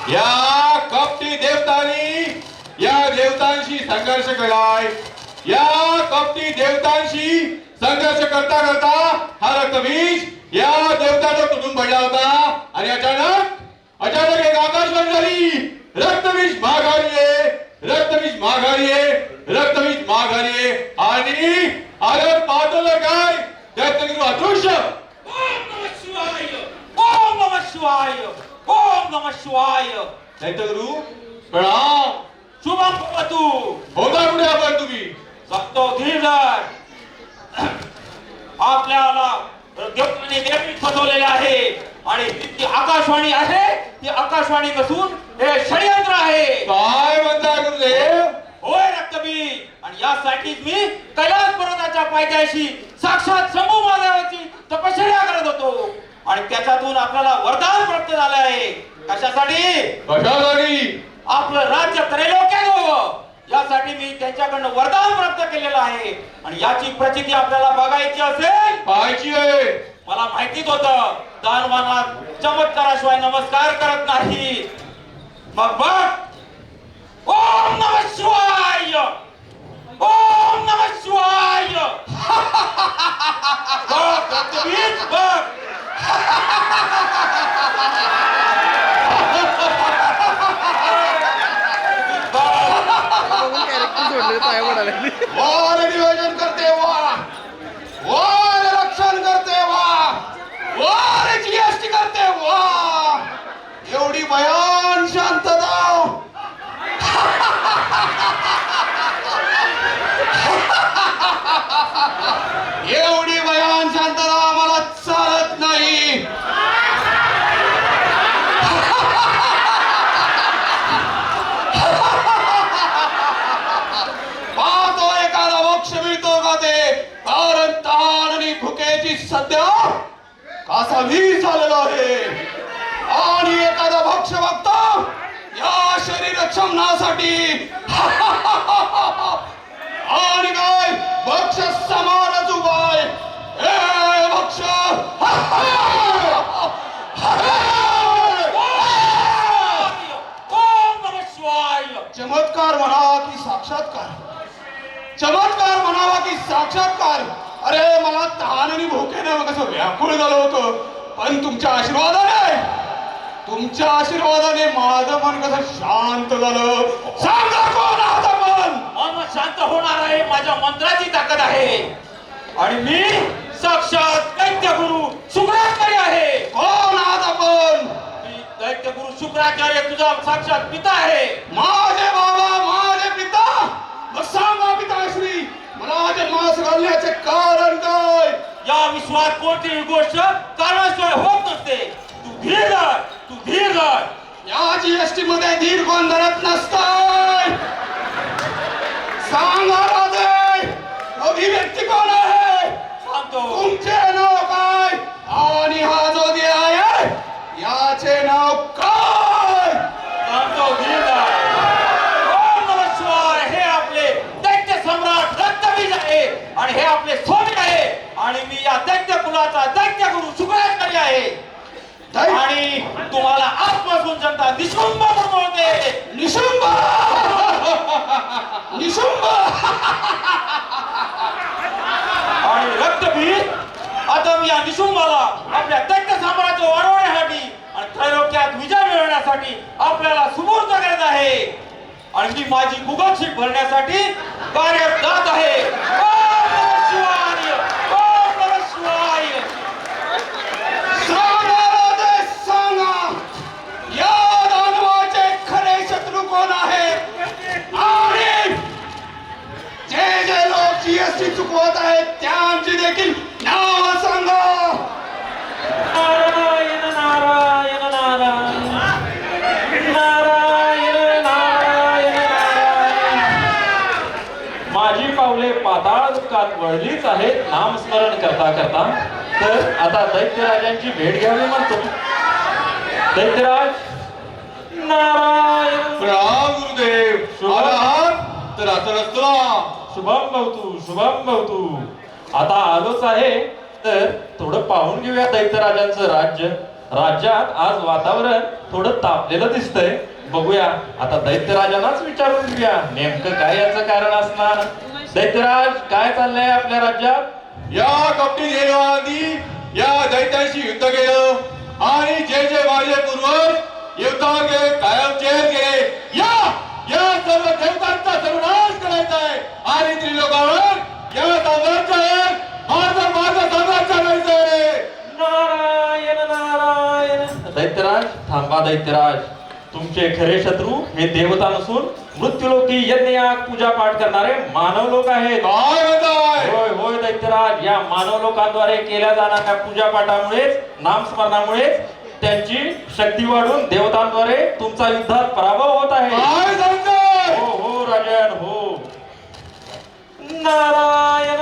या कपटी देवतांनी या देवतांशी संघर्ष केलाय. या कपटी देवतांशी संघर्ष करता करता हा रक्तबीज या देवताचा तुटून पडला होता आणि अचानक एक आकाशवाणी झाली. रक्तबीज माघारी आहे, रक्तबीज माघारी आहे, रक्तबीज माघारी आहे. आणि आलं पाहतो काय त्यात अदृश्य. ओम नमः शिवाय, ओम नमः शिवाय. दैत्यगुरु प्रणाम. शुभम भवतु. होता कुठे आपण तुम्ही? सत्तो धीरधर. आपल्याला देवतांनी वेगळी फसवलेले आहे आणि ती आकाशवाणी आहे, ती आकाशवाणी नसून हे षडयंत्र आहे. काय म्हणता गुरुदेव? होय रक्तबीज. आणि यासाठीच मी कैलास पर्वताच्या पायथ्याशी साक्षात शंभू महादेवाची तपश्चर्या करत होतो आणि त्याच्यातून आपल्याला वरदान प्राप्त झालं आहे. कशासाठी? कशासाठी? आपलं राज्य त्रैलोक्यात व्हावं यासाठी मी त्यांच्याकडनं वरदान प्राप्त केलेलं आहे. आणि याची प्रचिती आपल्याला बघायची असेल, पाहायची आहे. मला माहितीच होतं दानवानात चमत्काराशिवाय नमस्कार करत नाही. मग बघ. ओम नमः शिवाय, ओम नमः शिवाय. बघ रक्तबीज, बघ. वार नियोजन करते वा, वार रक्षण करते वा, वार जीएसटी करते वा. एवढी भयान शांतता. एवढी भयान शांतता मला चालत नाही. पाहतो एखादा मोक्ष मिळतो का ते. कारण ताण आणि भुकेची सध्या कासावीस झालेला आहे. आणि एखादा भक्ष बघतो या शरीर क्षमनासाठी. आणि काय भक्ष समानच उपाय. ए भक्ष. ओम नमः शिवाय. चमत्कार म्हणावा की साक्षात्कार? चमत्कार म्हणावा की साक्षात्कार? अरे मला तहान आणि भुकेने कसं व्याकुळ झालं होतं, पण तुमच्या आशीर्वादाने माझं मन कसं शांत झालं. सांगा कोण आहात आपण? मन शांत होणार आहे माझ्या मंत्राची ताकद आहे. आणि मी साक्षात दैत्यगुरु शुक्राचार्य आहे. कोण आहात आपण? मी दैत्यगुरु शुक्राचार्य तुझा साक्षात पिता आहे. माझे बाबा, माझे पिता. मग सांगा पिताश्री, मला जन्मास घालण्याचे कारण काय? या विश्वात कोणतीही गोष्ट कारणाशिवाय होत नसते. तू धीर धर, तू धीर धर. या जीएसटी मध्ये धीर कोण धरत नसतंय. सांगा राजे, अभिव्यक्ती कोण आहे? सांगतो. तुमचे नाव काय आणि हा जो दे आहे याचे नाव काय? सांगतो धीर धर. ओम नमः शिवाय. हे आपले दैत्य सम्राट रक्तबीज आहे आणि हे आपले स्वामी आहे. आणि मी या दैत्य कुलाचा दैत्यगुरु शुक्राचार्य आहे. आणि तुम्हाला आजपासून जनता निशुंभ म्हणते. निशुंभ. निशुंभ. आणि रक्तबीज, आता मी या निशुंभाला आपल्या दैत्य साम्राज्य वाढवण्यासाठी आणि त्रैलोक्यात विजय मिळवण्यासाठी आपल्याला सुपूर्द करत आहे. आणि मी माझी गुगलशीट भरण्यासाठी कार्यात जात आहे. ओम नमः शिवाय, ओम नमः शिवाय. सांगा राजे, सांगा या दानवाचे खरे शत्रू कोण आहे? आणि जे जे लोक जीएसटी चुकवत आहेत त्यांची देखील नाव सांगा. नारायण नारायण नारायण नारायण नारायण नारायण. माझी पावले पाताळ दुःखात वळलीच आहेत नामस्मरण करता करता. तर आता दैत्यराजांची भेट घ्यावी म्हणतो. दैत्यराज नारायण. प्रणाम गुरुदेव. शुभ. आहात तर असं नसतं. शुभम भवतु, शुभम भवतु. आता आलोच आहे तर थोडं पाहून घेऊया दैत्यराजांचं राज्य. राज्यात आज वातावरण थोडं तापलेलं दिसतंय. बघूया आता दैत्यराजांनाच विचारून घेऊया नेमकं काय याचं कारण असणार. दैत्यराज, काय चाललंय आपल्या राज्यात? या कपटी देवानी या दैत्यांशी युद्ध केलं आणि जे जे माझे पूर्वज युद्धावर गेले कायमचे गेले या सर्व देवतांचा सर्वनाश करायचा आहे आणि त्रिलोकावर या साम्राज्यावर माझं साम्राज्य करायचंय. नारायण नारायण. दैत्यराज थांबा. दैत्यराज, तुमचे खरे शत्रू हे देवता नसून मृत्यूलोकी यज्ञयाग पूजा पाठ करणारे मानव लोक आहेत. काय म्हणताय? होय होय दैत्यराज, या मानव लोकांद्वारे केल्या जाणाऱ्या पूजा पाठामुळेच, नामस्मरणामुळेच त्यांची शक्ती वाढून देवतांद्वारे तुमचा युद्धात पराभव होत आहे. काय सांगताय? हो हो राजन, हो. नारायण.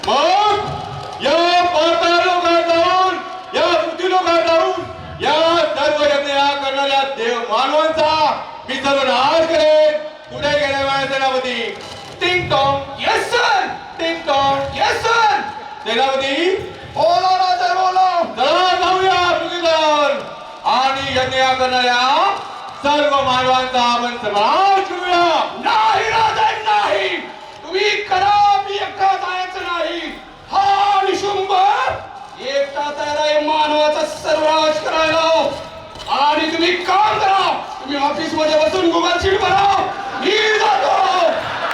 मग या पाताळ लोकात जाऊन या पृथ्वी लोकात जाऊन या सर्व यज्ञ करणाऱ्या देव मानवांचा मी सर्व नाश करेन. पुढे गेले माझ्या सेनापती. टिंग टॉंग. Yes sir. टिंग टॉंग. Yes sir. सेनापती बोला राजा बोला. चला जाऊया पृथ्वीवर आणि यज्ञ करणाऱ्या सर्व मानवांचा आपण समाज करूया. नाही राजा, नाही. तुम्ही करा, मी एकटा जायचं नाही. हा निशुंभ एकटा तयार आहे मानवाचा सर्वनाश करायला. आणि तुम्ही काम करा, तुम्ही ऑफिस मध्ये बसून गुगल शीट भरा. मी जातो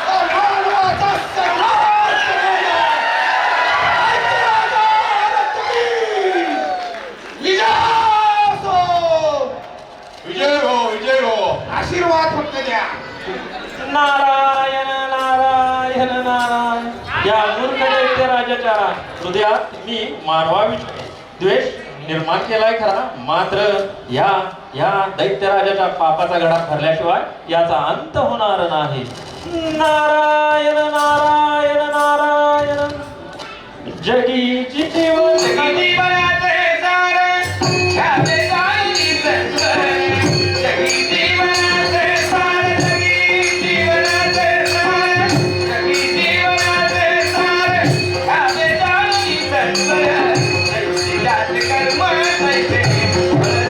त्या मानवाचा सर्वनाश करायला. ऐका राजा, तुम्ही विजय असो. विजय हो, विजय हो. आशीर्वाद फक्त द्या. नारायण नारायण नारायण. या मूर्ख दैत्यराजाच्या हृदयात मी मानवाविषयी द्वेष निर्माण केलाय खरा, मात्र या दैत्यराजाच्या पापाचा घडा भरल्याशिवाय याचा अंत होणार नाही. नारायण नारायण नारायण.